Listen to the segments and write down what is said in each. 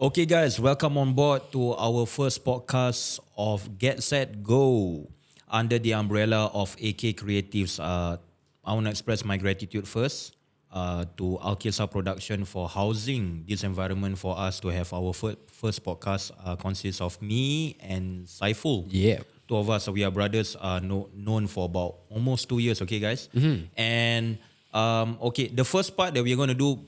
Okay, guys, welcome on board to our first podcast of Get Set Go under the umbrella of AK Creatives. I want to express my gratitude first to Alkisa Production for housing this environment for us to have our first podcast. Consists of me and Saiful. Yeah. Two of us, we are brothers, known for about almost 2 years. Okay, guys, and okay, the first part that we're going to do,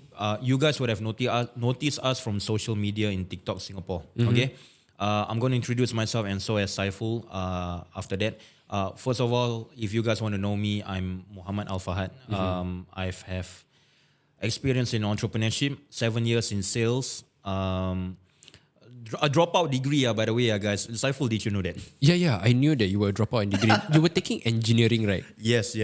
you guys would have noticed us from social media in TikTok Singapore. Okay, I'm going to introduce myself and so as Saiful. After that, first of all, if you guys want to know me, I'm Muhammad Alfahad. I've have experience in entrepreneurship, 7 years in sales. A dropout degree, by the way, guys. Saiful, did you know that? Yeah. I knew that you were a dropout in degree. You were taking engineering, right? Yes.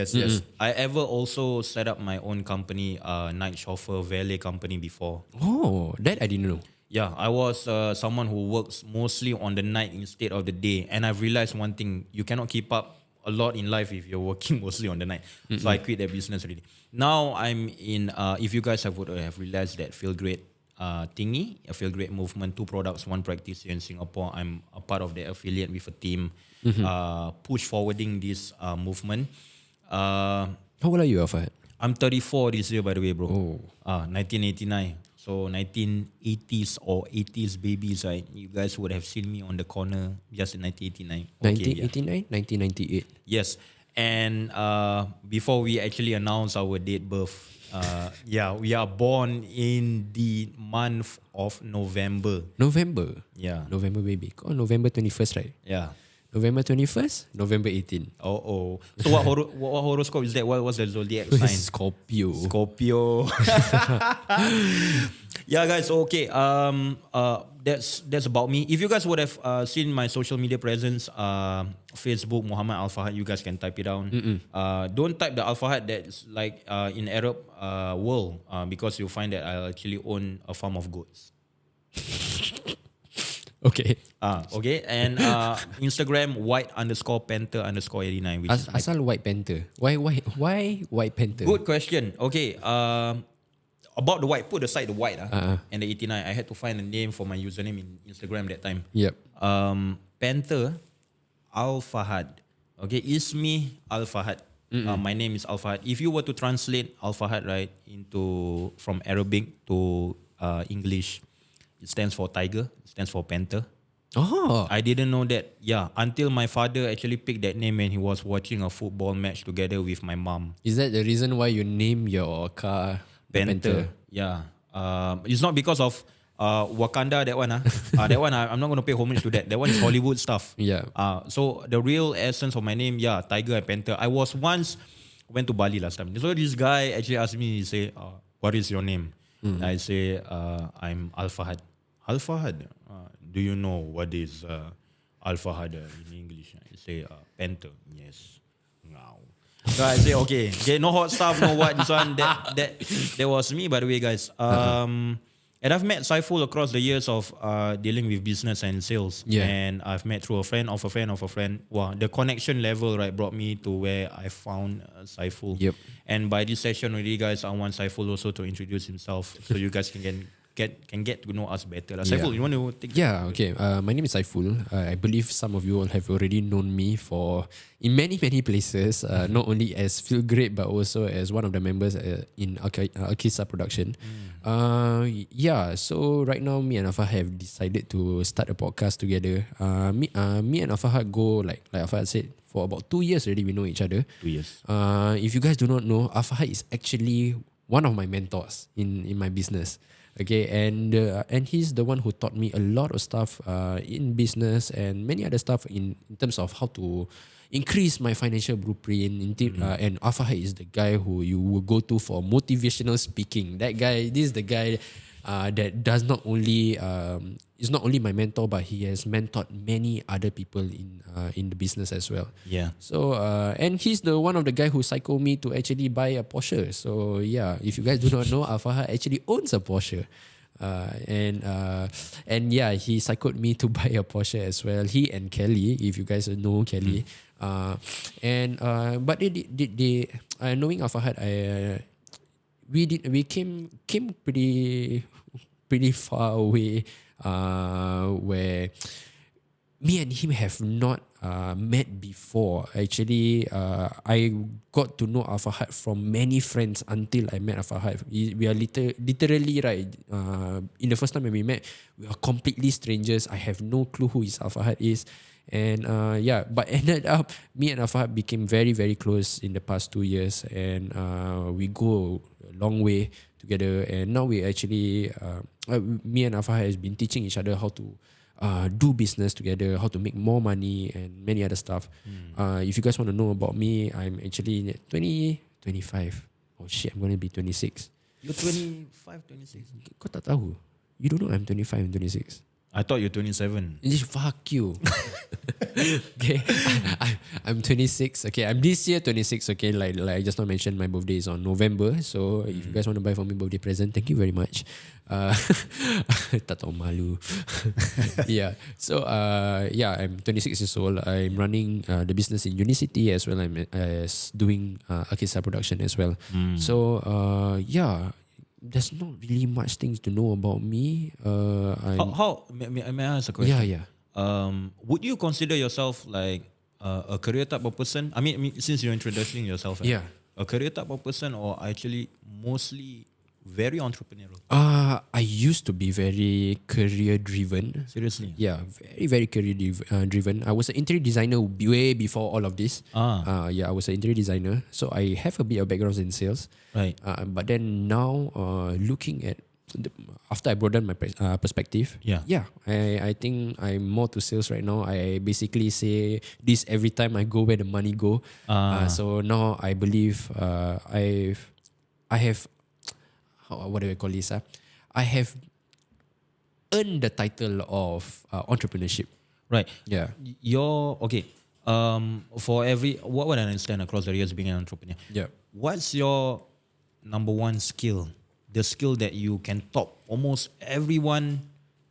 I ever also set up my own company, night chauffeur valet company before. Oh, that I didn't know. Yeah, I was someone who works mostly on the night instead of the day. And I've realized one thing, you cannot keep up a lot in life if you're working mostly on the night. So I quit that business already. Now I'm in, if you guys would have realized that Feel Great thingy, a Feel Great movement, 2 products, 1 practice here in Singapore. I'm a part of the affiliate with a team push forwarding this movement. How old are you, Alfahad? I'm 34 this year, by the way, bro. Oh. 1989. So 1980s or 80s babies, right? You guys would have seen me on the corner just in 1989. Okay, 1989? 1998? Yes. And before we actually announce our date birth, we are born in the month of November. November? Yeah. November baby. Oh, November 21st, right? Yeah. November 21st? November 18. Oh. So what horoscope is that? What's the zodiac sign? Scorpio. Scorpio. Yeah, guys. Okay. That's about me. If you guys would have seen my social media presence, Facebook Muhammad Alfahad, you guys can type it down. Don't type the Alfahad that's like in Arab world because you'll find that I actually own a farm of goats. Okay. Okay. And Instagram white_panther_89. Asal White Panther. Why White Panther? Good question. Okay. About the white, put aside the white and the 89. I had to find a name for my username in Instagram that time. Yep. Panther Alfahad. Okay, Ismi Alfahad. My name is Alfahad. If you were to translate Alfahad right into from Arabic to English, it stands for tiger. It stands for panther. Oh. I didn't know that. Yeah, until my father actually picked that name when he was watching a football match together with my mom. Is that the reason why you name your car Panther. Yeah. It's not because of Wakanda, that one. That one, I'm not going to pay homage to that. That one is Hollywood stuff. Yeah. So the real essence of my name, Tiger and Panther. I went to Bali last time. So this guy actually asked me, he say, what is your name? I say, I'm Alfahad. Alfahad? Do you know what is Alfahad in English? I say, Panther. Yes. Now. So I say, okay, no hot stuff, no what, this one, that was me, by the way, guys. And I've met Saiful across the years of dealing with business and sales. Yeah. And I've met through a friend of a friend of a friend. Wow, the connection level, right, brought me to where I found Saiful. Yep. And by this session already, guys, I want Saiful also to introduce himself so you guys can get to know us better. Saiful, you want to take... Yeah, okay. My name is Saiful. I believe some of you all have already known me in many places, not only as Feel Great, but also as one of the members in Alkisa Production. So right now, me and Alfahad have decided to start a podcast together. Me and Alfahad go, like Alfahad said, for about 2 years already we know each other. 2 years. If you guys do not know, Alfahad is actually one of my mentors in my business. Okay, and he's the one who taught me a lot of stuff in business and many other stuff in terms of how to increase my financial blueprint. And Alfahad is the guy who you will go to for motivational speaking. This is the guy that does not only is not only my mentor, but he has mentored many other people in the business as well. Yeah. So and he's the one of the guy who psycho me to actually buy a Porsche. So yeah, if you guys do not know, Alfahad actually owns a Porsche. And he psychoed me to buy a Porsche as well. He and Kelly, if you guys know Kelly, but they knowing Alfahad, we came pretty far away where me and him have not met before. Actually, I got to know Alfahad from many friends until I met Alfahad. We are literally right. In the first time when we met, we are completely strangers. I have no clue who is Alfahad is. And but ended up me and Alfahad became very, very close in the past 2 years, and we go a long way together. And now we actually, me and Alfahad has been teaching each other how to do business together, how to make more money, and many other stuff. If you guys want to know about me, I'm actually 25. Oh shit, I'm going to be 26. You're 25, 26. Kau tak tahu? You don't know I'm 25 and 26. I thought you're 27. Just fuck you. Okay, I'm 26. Okay, I'm this year 26. Okay, like I just now mentioned, my birthday is on November. So if you guys want to buy for me birthday present, thank you very much. Tak tahu malu. Yeah. So I'm 26 years old. I'm running the business in Unicity as well. I'm as doing Akisa production as well. So there's not really much things to know about me. How may I ask a question? Yeah. Would you consider yourself like a career type of person? I mean, since you're introducing yourself, Yeah. a career type of person, or actually mostly very entrepreneurial? I used to be very career driven. Seriously? Yeah, very, very career driven. I was an interior designer way before all of this. I was an interior designer. So I have a bit of background in sales. Right. But then now, looking at, after I broadened my perspective, I think I'm more to sales right now. I basically say this every time I go where the money go. So now I believe I have, what do I call this? I have earned the title of entrepreneurship. Right. Yeah. You're okay. For every what would I understand across the years being an entrepreneur? Yeah. What's your number one skill? The skill that you can top almost everyone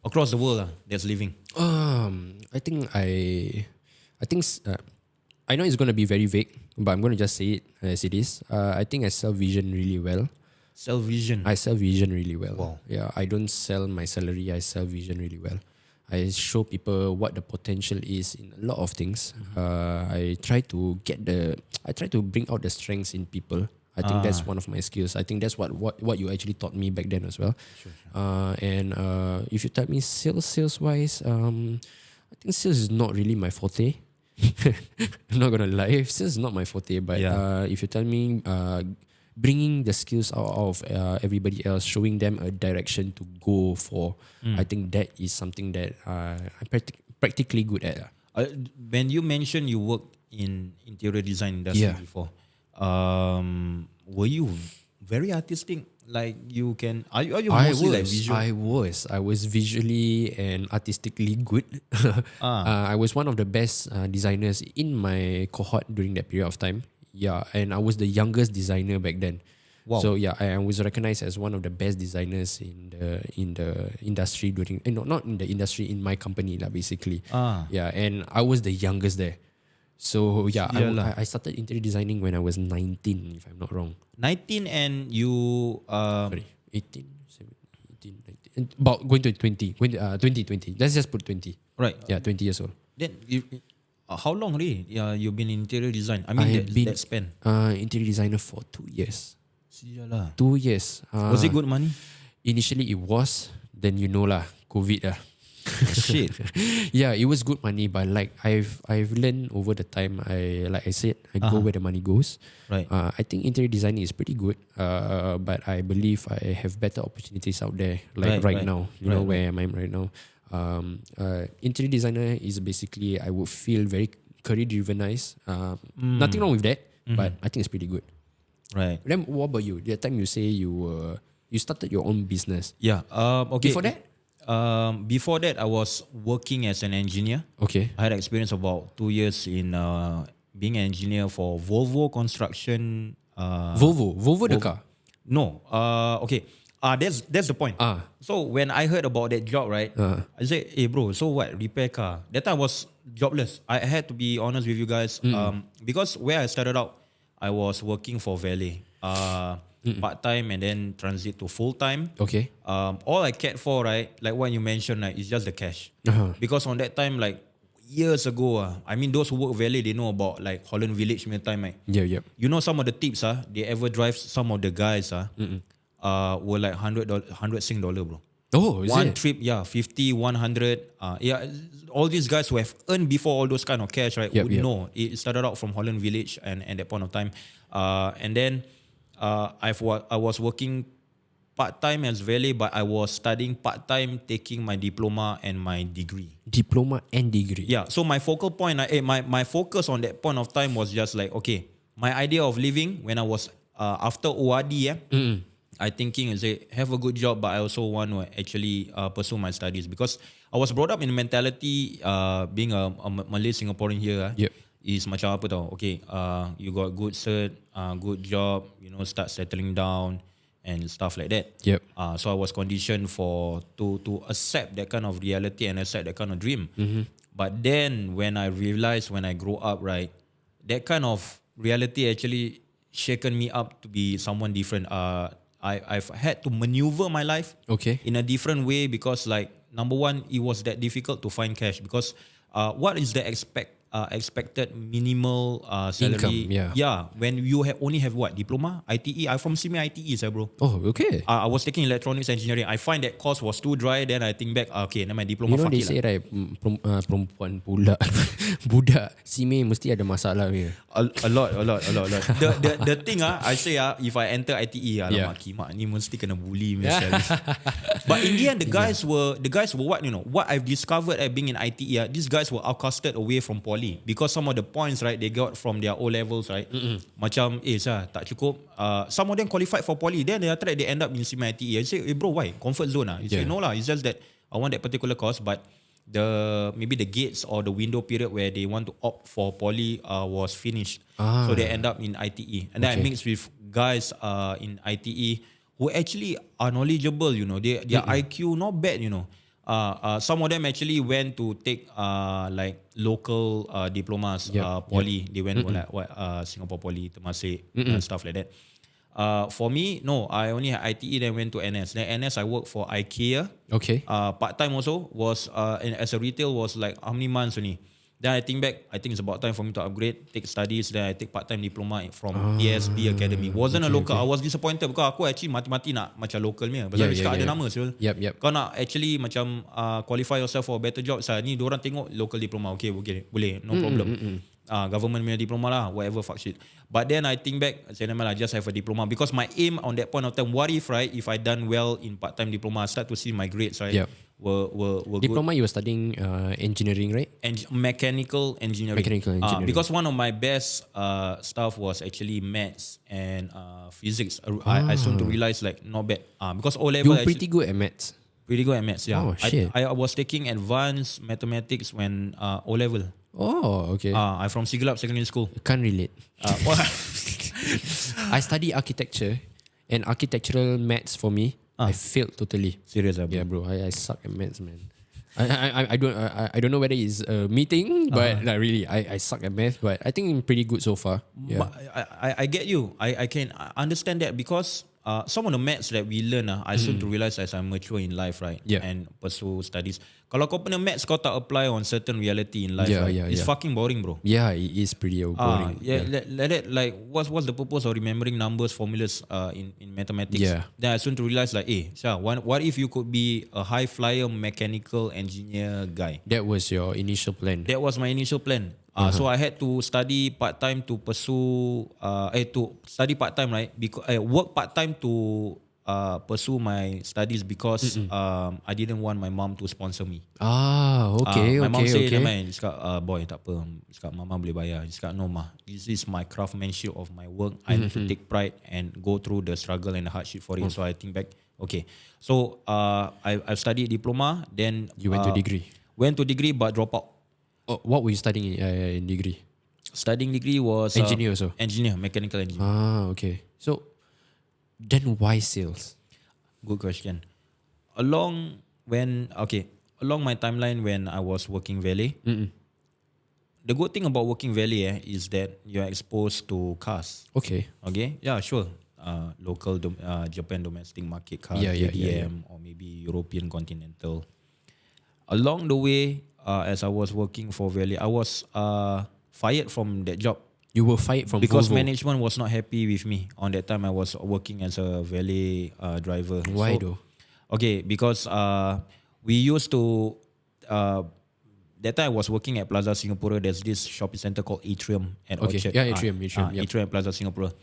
across the world that's living. I think I know it's going to be very vague, but I'm going to just say it as it is. I think I sell vision really well. Sell vision. I sell vision really well. Wow. Yeah, I don't sell my salary. I sell vision really well. I show people what the potential is in a lot of things. I try to bring out the strengths in people. I think that's one of my skills. I think that's what you actually taught me back then as well. Sure. And if you tell me sales wise, I think sales is not really my forte. I'm not gonna lie, sales is not my forte. But if you tell me bringing the skills out of everybody else, showing them a direction to go for, I think that is something that I'm practically good at. When you mentioned you worked in interior design industry before, were you very artistic? Like you can, are you mostly like visual? I was visually and artistically good. I was one of the best designers in my cohort during that period of time. Yeah, and I was the youngest designer back then. Wow. So yeah, I was recognized as one of the best designers in the industry during, not in the industry, in my company lah, basically. Yeah, and I was the youngest there. So yeah, I started interior designing when I was 19, if I'm not wrong. 19 and you 18, 17, 18, 19. About going to 20. 20. Let's just put 20. Right. Yeah, 20 years old. Then how long already? Yeah, you've been in interior design. I mean, that span. Interior designer for 2 years. Sialah. 2 years. Was it good money? Initially, it was. Then you know lah, COVID lah. Shit. Yeah, it was good money, but like I've learned over the time. I go where the money goes. Right. I think interior designing is pretty good. But I believe I have better opportunities out there. Like right now, you know where am I right now? Interior designer is basically, I would feel very career drivenized. Nothing wrong with that, but I think it's pretty good. Right. Then what about you? The time you say you started your own business. Yeah. Okay. Before that, I was working as an engineer. okay. I had experience about 2 years in being an engineer for Volvo Construction. Volvo the car. No. Okay. That's the point. So when I heard about that job, right, I said, hey bro, so what? Repair car. That time I was jobless. I had to be honest with you guys. Because where I started out, I was working for valet. part-time and then transit to full-time. Okay. All I cared for, right, like what you mentioned, right, is just the cash. Because on that time, like years ago, I mean, those who work Valet, they know about like Holland Village punya time, right? Yeah. You know some of the tips, they ever drive some of the guys, were like $100 Sing dollar, bro. Oh, is One it? trip, 50, 100. Yeah, all these guys who have earned before all those kind of cash, right, would know. It started out from Holland Village and at that point of time. And then I was working part-time as valet, but I was studying part-time, taking my diploma and my degree. Diploma and degree. Yeah, so my focal point, my focus on that point of time was just like, okay, my idea of living when I was after ORD, I thinking is have a good job, but I also want to actually pursue my studies because I was brought up in the mentality being a Malay Singaporean here is macam apa tau. Okay, you got good cert, good job, you know, start settling down and stuff like that. So I was conditioned to accept that kind of reality and accept that kind of dream. But then when I realized when I grew up, right, that kind of reality actually shaken me up to be someone different. I've had to maneuver my life in a different way because, like, number one, it was that difficult to find cash because what is the expected minimal salary? Income, when you only have what? Diploma? ITE? I'm from semi ITE, bro. Oh, okay. I was taking electronics engineering. I find that course was too dry. Then I think back, okay, then my diploma. You know they say right, perempuan pula budak sime mesti ada masalah punya. A lot. The thing I say if I enter ITE, alamak kimak ni mesti kena bully misalnya. But in the end, the guys were what, you know, what I've discovered at being in ITE, these guys were outcasted away from poly because some of the points, right, they got from their O levels, right, macam tak cukup. Some of them qualified for poly, then after that they end up in semi ITE. I say, bro, why? Comfort zone ah? He say, no lah, it's just that I want that particular course, but maybe the gates or the window period where they want to opt for poly was finished, so they end up in ITE. And then I mixed with guys in ITE who actually are knowledgeable, you know, their IQ not bad, you know. Some of them actually went to take like local diplomas, poly. They went for like Singapore Poly, Temasek, and stuff like that. For me, no, I only had ITE, then went to NS. Then NS, I worked for IKEA. Okay. Part-time also was, as a retail, was like how many months only. Then I think back, I think it's about time for me to upgrade, take studies. Then I take part-time diploma from PSB Academy. Wasn't a local. I was disappointed because aku actually mati-mati nak macam local punya. Pasal ada nama Syul. Kau nak actually macam qualify yourself for a better job. Ni diorang tengok local diploma. Okay, boleh. No problem. Government punya diploma lah, whatever fuck shit. But then I think back, I say, I just have a diploma because my aim on that point of time, what if, right, if I done well in part-time diploma, I start to see my grades, right, were diploma good. You were studying engineering, right? Mechanical engineering. Because one of my best stuff was actually maths and physics. I soon to realize like not bad. Because O level. You were pretty good at maths. Pretty good at maths, yeah. Oh shit. I was taking advanced mathematics when O level. Oh, okay. I'm from Siglap Secondary School. Can't relate. I study architecture, and architectural maths for me, I failed totally. Serious, bro? Yeah, bro. I suck at maths, man. I don't know whether it's a meeting, but like really, I suck at math. But I think I'm pretty good so far. Yeah. But I get you. I can understand that because some of the maths that we learn, I soon to realize as I mature in life, right? And pursue studies. Kalau kau punya maths kau tak apply on certain reality in life, right? It's fucking boring, bro. Yeah, it is pretty boring. Like that, like what's the purpose of remembering numbers, formulas in mathematics? Then I soon to realize like, what if you could be a high flyer mechanical engineer guy? That was your initial plan. That was my initial plan. So I had to study part-time to pursue, right? Because work part-time to pursue my studies because I didn't want my mom to sponsor me. Okay. My mom said, dia cakap, boy, tak apa. Dia cakap, mama boleh bayar. Dia cakap, no ma, this is my craftsmanship of my work. I need to take pride and go through the struggle and the hardship for it. So I think back, okay. So I studied diploma, then you went to degree. Went to degree but drop out. What were you studying in degree? Studying degree was engineer also. Engineer, mechanical engineer. Okay. So then why sales? Good question. Along my timeline when I was working valet, the good thing about working valet is that you're exposed to cars. Okay. Yeah, sure. local Japan domestic market cars, Yeah, yeah, JDM, or maybe European Continental. Along the way, as I was working for Valley, I was fired from that job You were fired from because Volvo. management was not happy with me. On that time, I was working as a valet driver. Why So, though? okay, because we used to. That time I was working at Plaza Singapura. There's this shopping center called Atrium at Okay. Orchard. Yeah, Atrium, yep. Atrium at Plaza Singapura.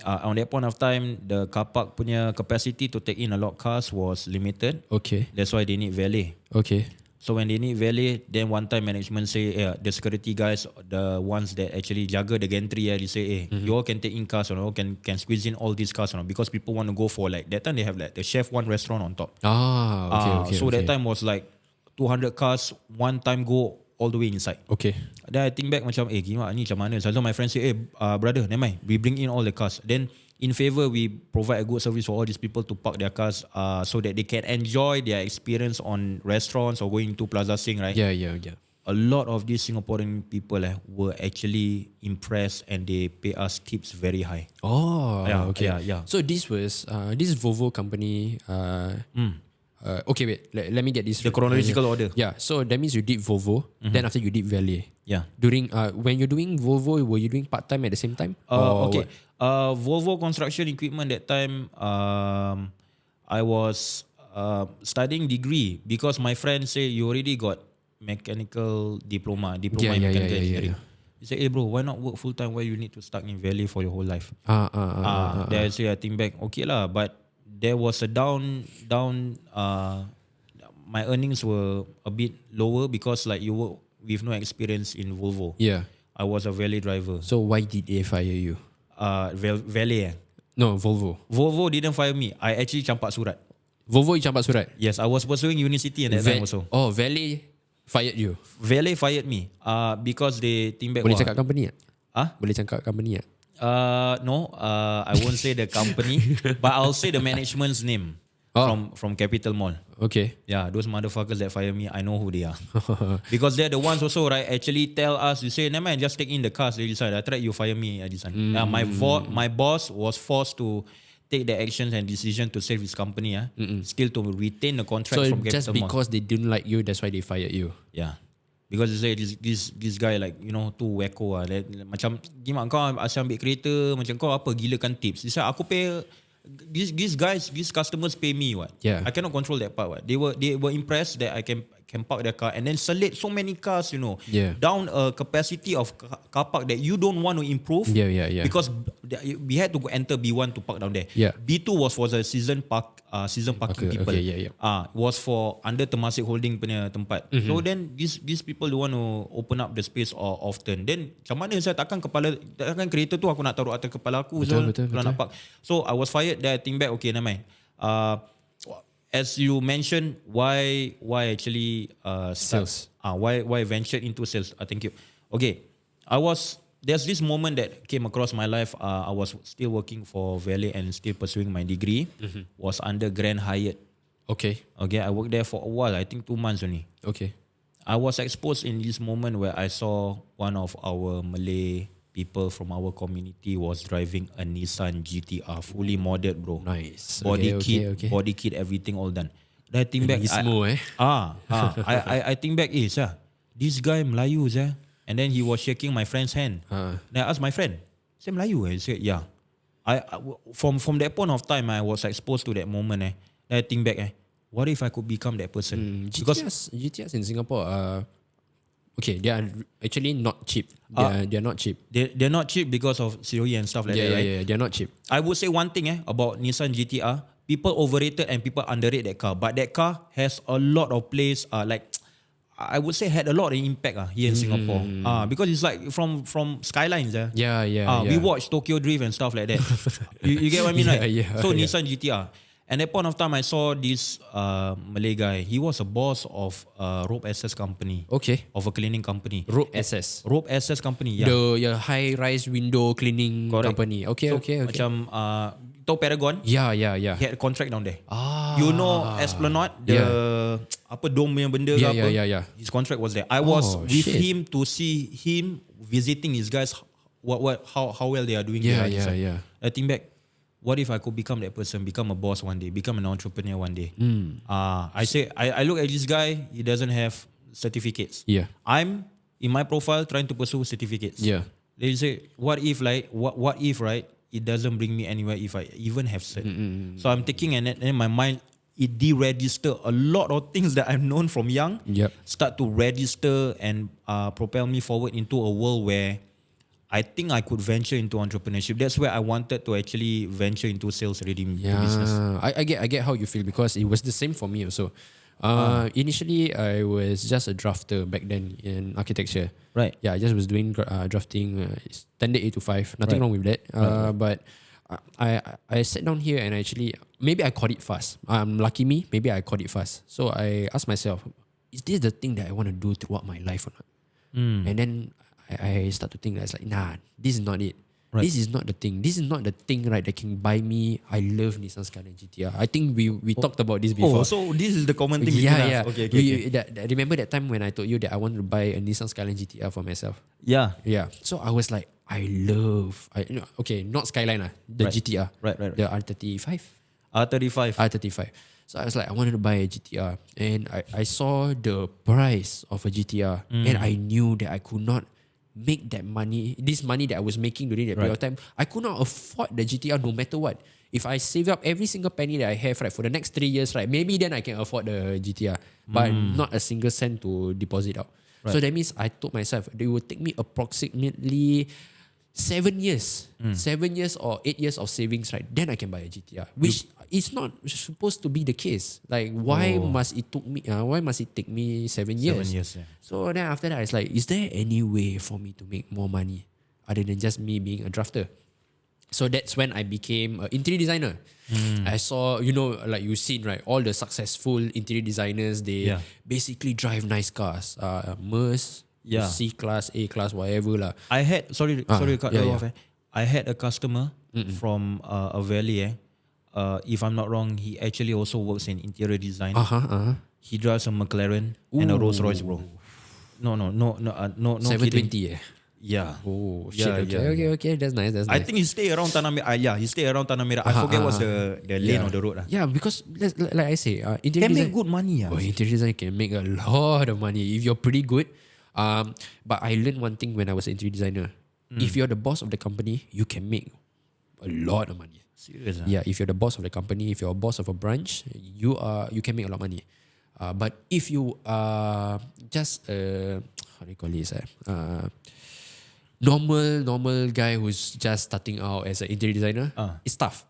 On that point of time, the car park punya capacity to take in a lot of cars was limited. Okay. That's why they need valet. Okay. So when they need valet, then one time management say, the security guys, the ones that actually jaga the gantry, they say, you all can take in cars, can squeeze in all these cars, because people want to go for like, that time they have like the Chef One restaurant on top. Okay. So that time was like 200 cars, one time go all the way inside. Okay. Then I think back macam, gimana ni macam mana? So my friend say, brother, never mind, we bring in all the cars. Then in favor, we provide a good service for all these people to park their cars so that they can enjoy their experience on restaurants or going to Plaza Sing, right? Yeah. A lot of these Singaporean people were actually impressed and they pay us tips very high. Oh, Yeah, okay. yeah. So this was this Volvo company. Okay, wait. Let me get this. The chronological order. Yeah. So that means you did Volvo. Then after you did Valet. Yeah. During when you're doing Volvo, were you doing part time at the same time? Okay. Volvo construction equipment that time, I was studying degree because my friend say you already got mechanical diploma in mechanical engineering. He said, hey bro, why not work full time while you need to stuck in Valley for your whole life? Then I say, I think back, okay lah, but there was a down my earnings were a bit lower because like you work with no experience in Volvo. Yeah. I was a valet driver. So why did they fire you? Valet. No, Volvo. Volvo didn't fire me. I actually campak surat. Volvo you campak surat? Yes, I was pursuing university at that time also. Oh, Valet fired you? Valet fired me because they think back. Boleh cakap company tak? Huh? Boleh cakap company tak? No, I won't say the company, but I'll say the management's name from Capital Mall. Okay. Yeah, those motherfuckers that fire me, I know who they are. Because they're the ones also, right, actually tell us, you say, never mind, just take in the cars, they decide. I tried, you fire me, I decide. My boss was forced to take the actions and decision to save his company, still to retain the contract So from Capital just Mall. because they didn't like you, that's why they fired you? Yeah. Because they say this guy like, too wacko lah. Macam, gimana kau asyik ambil kereta, macam kau apa gilakan tips. He said, aku pay, these customers pay me what. Yeah. I cannot control that part what. They were impressed that I can park their car and then select so many cars, Yeah. down a capacity of car park that you don't want to improve. Yeah. Because we had to go enter B1 to park down there. Yeah. B2 was for the season parking people. Okay, yeah. Was for under Temasek Holding punya tempat. So then these people don't want to open up the space often. Then macam mana saya takkan kereta tu aku nak taruh atas kepala aku. Betul. Kalau nak park. So I was fired. Then I think back, okay, never mind. As you mentioned, why actually sales? Why ventured into sales? Thank you. Okay, there's this moment that came across my life. I was still working for Valet and still pursuing my degree. Was under Grand Hyatt. Okay, I worked there for a while. I think 2 months only. okay. I was exposed in this moment where I saw one of our Malay people from our community was driving a Nissan GTR, fully modded, bro. Nice. Body Okay. kit, everything all done. Then I think back, I think back, this guy Melayu, and then he was shaking my friend's hand. Then I asked my friend, "Say Melayu?" He said, "Yeah." I from that point of time, I was exposed to that moment. Then I think back, what if I could become that person? Because GTRs in Singapore are okay. They are actually not cheap. They are not cheap. they're not cheap because of COE and stuff like that, right? Yeah. They are not cheap. I would say one thing about Nissan GTR, people overrated and people underrate that car. But that car has a lot of place, I would say had a lot of impact here in Singapore. Because it's like from skylines. Yeah. We watch Tokyo Drift and stuff like that. you get what I mean, right? Yeah, So yeah. Nissan GTR. And at that point of time, I saw this Malay guy. He was a boss of a rope access company. Okay. Of a cleaning company. Rope access. Rope access company, yeah. The high-rise window cleaning Correct. company. Okay. Macam tahu Paragon? Yeah. He had a contract down there. You know Esplanade, the apa dome yang benda ke apa? Yeah. His contract was there. I was with shit. him to see him visiting his guys. How well they are doing. Yeah. I think back, what if I could become that person, become a boss one day, become an entrepreneur one day? I look at this guy, he doesn't have certificates. Yeah. I'm in my profile trying to pursue certificates. Yeah. They say, what if right, it doesn't bring me anywhere if I even have cert. So I'm taking and in my mind, it deregister a lot of things that I've known from young. Yep. Start to register and propel me forward into a world where I think I could venture into entrepreneurship. That's where I wanted to actually venture into sales already, into business. I get how you feel, because it was the same for me also. Initially, I was just a drafter back then in architecture. Right. Yeah, I just was doing drafting, standard 8 to 5. Nothing Right. wrong with that. But I sat down here and actually, maybe I caught it fast. Lucky me, maybe I caught it fast. So I asked myself, is this the thing that I want to do throughout my life or not? And then I start to think that it's like, nah, this is not it. Right. This is not the thing. This is not the thing, right, that can buy me. I love Nissan Skyline GTR. I think we talked about this before. Oh, so this is the common thing Yeah, between yeah. us. Okay. Remember that time when I told you that I wanted to buy a Nissan Skyline GTR for myself? Yeah. Yeah. So I was like, not Skyline, the Right. GTR. Right. The R35. R35. R35. So I was like, I wanted to buy a GTR. And I saw the price of a GTR. And I knew that I could not make that money, this money that I was making during that period of time, I could not afford the GTR no matter what. If I save up every single penny that I have, right, for the next 3 years, right, maybe then I can afford the GTR. But not a single cent to deposit out. So that means I told myself, it would take me approximately 7 years. 7 years or 8 years of savings, right? Then I can buy a GTR. Which is not supposed to be the case. Like, why must it take me 7 years? 7 years, yeah. So then after that, I was like, is there any way for me to make more money other than just me being a drafter? So that's when I became an interior designer. I saw, like you've seen, right, all the successful interior designers, they basically drive nice cars. Merc, C class, A class, whatever lah. I had, sorry to cut you off. yeah. I had a customer from a valley. If I'm not wrong, he actually also works in interior design. He drives a McLaren and a Rolls Royce, bro. No, 720 Yeah. Oh shit. Yeah, Okay. That's nice. I think he stay around Tanah Merah. He stay around Tanah Merah. I forget what's the lane of the road. Yeah, because like I say, interior Can design, make good money. interior design can make a lot of money if you're pretty good. But I learned one thing when I was an interior designer. If you're the boss of the company, you can make a lot of money. Serious? Yeah, if you're the boss of the company, if you're a boss of a branch, you can make a lot of money. But if you are just how do you call this? Normal guy who's just starting out as an interior designer, it's tough.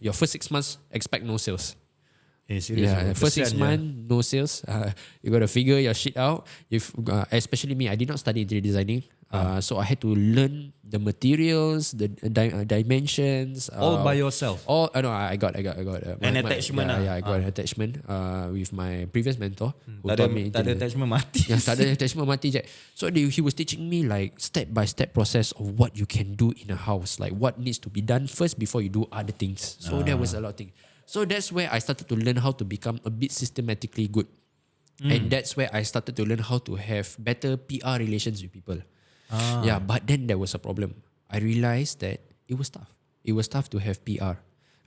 Your first 6 months, expect no sales. Serious, Yeah, first 6 months, no sales. You got to figure your shit out. If especially me, I did not study interior designing. So I had to learn the materials, the dimensions. All by yourself. I got An attachment. I got an attachment with my previous mentor who Tak taught me. ada attachment mati. Yeah, tak ada attachment mati je. So he was teaching me like step by step process of what you can do in a house, like what needs to be done first before you do other things. So there was a lot of things. So that's where I started to learn how to become a bit systematically good. And that's where I started to learn how to have better PR relations with people. Yeah, but then there was a problem. I realized that it was tough. It was tough to have PR.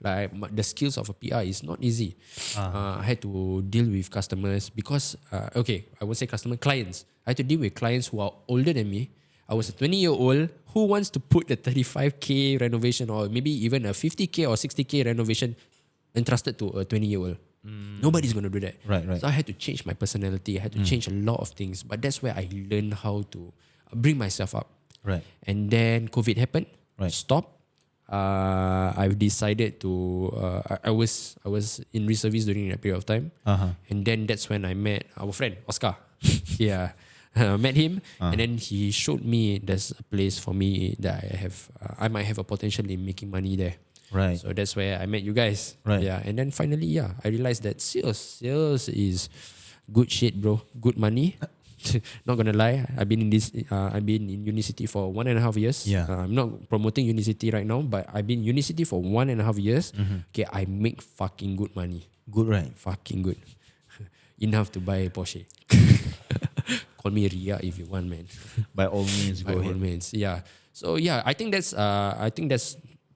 Like the skills of a PR is not easy. I had to deal with customers because, I would say clients. I had to deal with clients who are older than me. I was a 20-year-old who wants to put the 35K renovation or maybe even a 50K or 60K renovation entrusted to a 20-year-old. Nobody's going to do that. Right. So I had to change my personality. I had to change a lot of things. But that's where I learned how to bring myself up. Right. And then COVID happened. Right. Stop. I've decided to. I was in reservice during that period of time. And then that's when I met our friend Oscar. Yeah, met him, and then he showed me there's a place for me that I might have a potential in making money there. Right. So that's where I met you guys. Right. Yeah, and then finally, I realized that sales is good shit, bro. Good money. Not gonna lie, I've been in Unicity for 1.5 years. Yeah. I'm not promoting Unicity right now, but I've been in Unicity for 1.5 years. Okay, I make fucking good money. Good, right? Fucking good. Enough to buy a Porsche. Call me Ria if you want, man. By all means, By go all ahead. means, yeah. So yeah, I think that's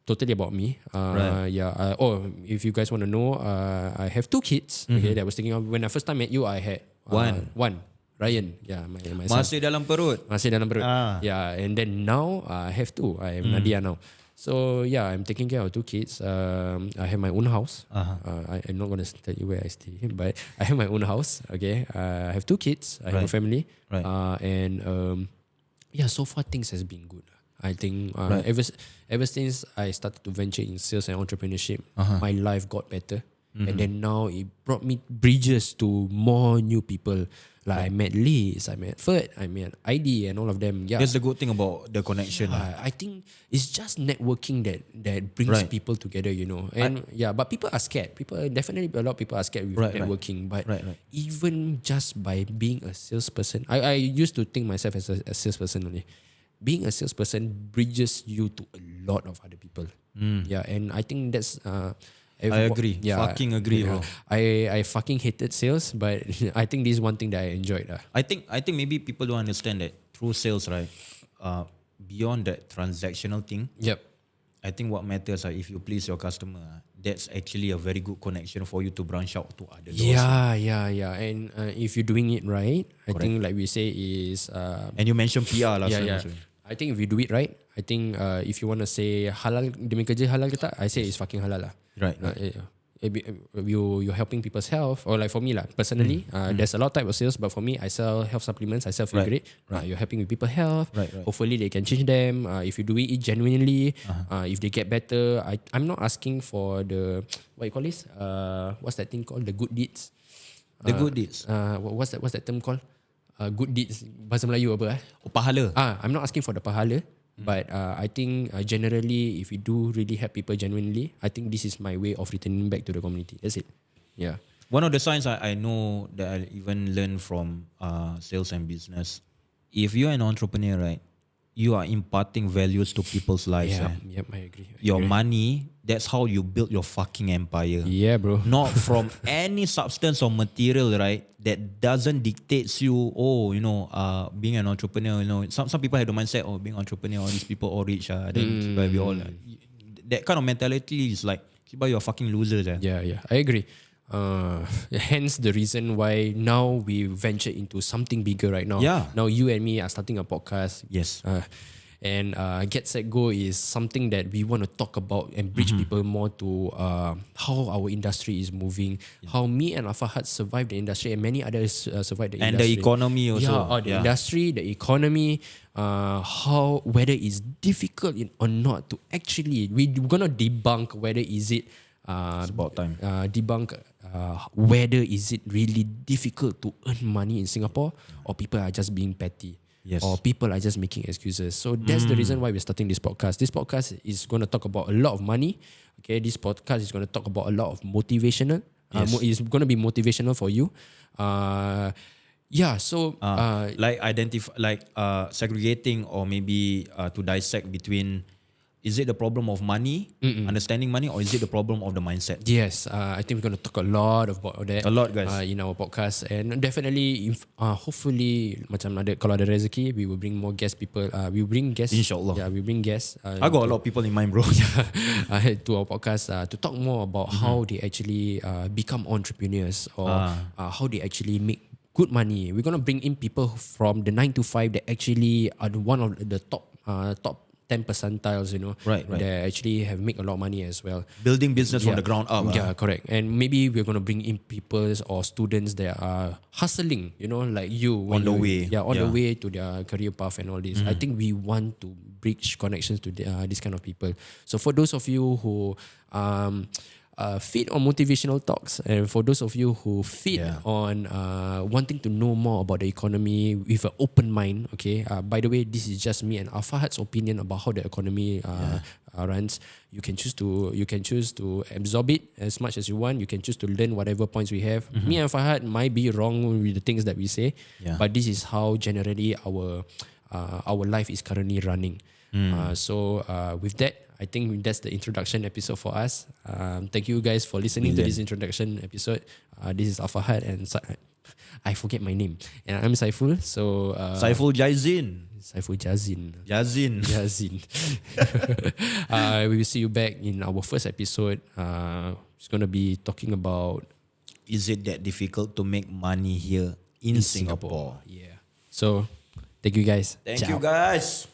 totally about me. Right. Yeah. If you guys want to know, I have 2 kids. Okay, that I was thinking of when I first time met you. I had one. Ryan. Yeah, my son. Masih dalam perut. Masih dalam perut. Ah. Yeah, and then now I have 2. I have Nadia now. So yeah, I'm taking care of 2 kids. I have my own house. I'm not gonna tell you where I stay, but I have my own house. Okay, I have 2 kids. I have a family. Right. Yeah, so far things has been good. I think Right. ever since I started to venture in sales and entrepreneurship, my life got better. And then now it brought me bridges to more new people. Like I met Liz, I met Ferd, I met ID and all of them. Yeah. That's the good thing about the connection. I think it's just networking that brings Right. people together, you know. And but people are scared. Definitely a lot of people are scared with networking. But even just by being a salesperson, I used to think myself as a salesperson only. Being a salesperson bridges you to a lot of other people. Yeah, and I think that's I agree. Fucking agree, bro. I fucking hated sales, but I think this is one thing that I enjoyed. I think maybe people don't understand that through sales, right? Beyond that transactional thing, Yep. I think what matters is if you please your customer, that's actually a very good connection for you to branch out to other doors. Yeah. And if you're doing it right, I think like we say is And you mentioned PR last time. yeah. Also. I think if you do it right, I think if you want to say halal demi kerja halal ke tak, I say it's fucking halal lah. Right. You're helping people's health, or like for me lah personally, there's a lot of type of sales, but for me I sell health supplements, I sell figure eight. You're helping with people's health. Right. Hopefully they can change them. If you do it genuinely, if they get better, I'm not asking for the what you call this? What's that thing called? The good deeds. The good deeds. What's that term called? Good deeds. Bahasa Melayu apa? Oh, pahala. I'm not asking for the pahala, but I think generally, if we do really help people genuinely, I think this is my way of returning back to the community. That's it. Yeah. One of the signs I know that I even learned from sales and business, if you're an entrepreneur, right, you are imparting values to people's lives. Yep, I agree. Your money, that's how you build your fucking empire. Yeah, bro. Not from any substance or material, right? That doesn't dictate you. Being an entrepreneur. Some people have the mindset, being entrepreneur, all these people all rich. Then we all that kind of mentality is like, you are fucking losers. Yeah, I agree. Hence the reason why now we venture into something bigger right now. Yeah. Now you and me are starting a podcast. Yes. And Get Set Go is something that we want to talk about and bridge people more to how our industry is moving, how me and Alfahad survived the industry and many others survived the And industry. the economy also. The industry, the economy, how whether it's difficult or not to actually, we're going to debunk whether is it It's about time. debunk whether is it really difficult to earn money in Singapore or people are just being petty. Yes. Or people are just making excuses. So that's the reason why we're starting this podcast. This podcast is going to talk about a lot of money. Okay, this podcast is going to talk about a lot of motivational. Yes. It's going to be motivational for you. Segregating or maybe to dissect between, is it the problem of money, understanding money, or is it the problem of the mindset? Yes, I think we're going to talk a lot about that. A lot, guys. In our podcast, and definitely, hopefully, kalau ada rezeki, we will bring more guest people. We will bring guests. Inshallah. Yeah, we bring guests. I got a lot of people in mind, bro. To our podcast to talk more about how they actually become entrepreneurs or how they actually make good money. We're gonna bring in people from the 9 to 5 that actually are one of the top 10 percentiles, Right. that actually have make a lot of money as well. Building business from the ground up. Yeah, correct. And maybe we're going to bring in people or students that are hustling, like you. On the way. Yeah, on the way to their career path and all this. I think we want to bridge connections to this kind of people. So for those of you who feed on motivational talks, and for those of you who feed on wanting to know more about the economy with an open mind, okay. By the way, this is just me and Alfahad's opinion about how the economy runs. You can choose to absorb it as much as you want. You can choose to learn whatever points we have. Me and Alfahad might be wrong with the things that we say, but this is how generally our life is currently running. So with that, I think that's the introduction episode for us. Thank you guys for listening to this introduction episode. This is Alfahad and I forget my name. And I'm Saiful. So Saiful Jazin. Saiful Jazin. Jazin. Jazin. We will see you back in our first episode. It's gonna be talking about Is it that difficult to make money here in Singapore? Yeah. So thank you guys. Thank Ciao. you guys.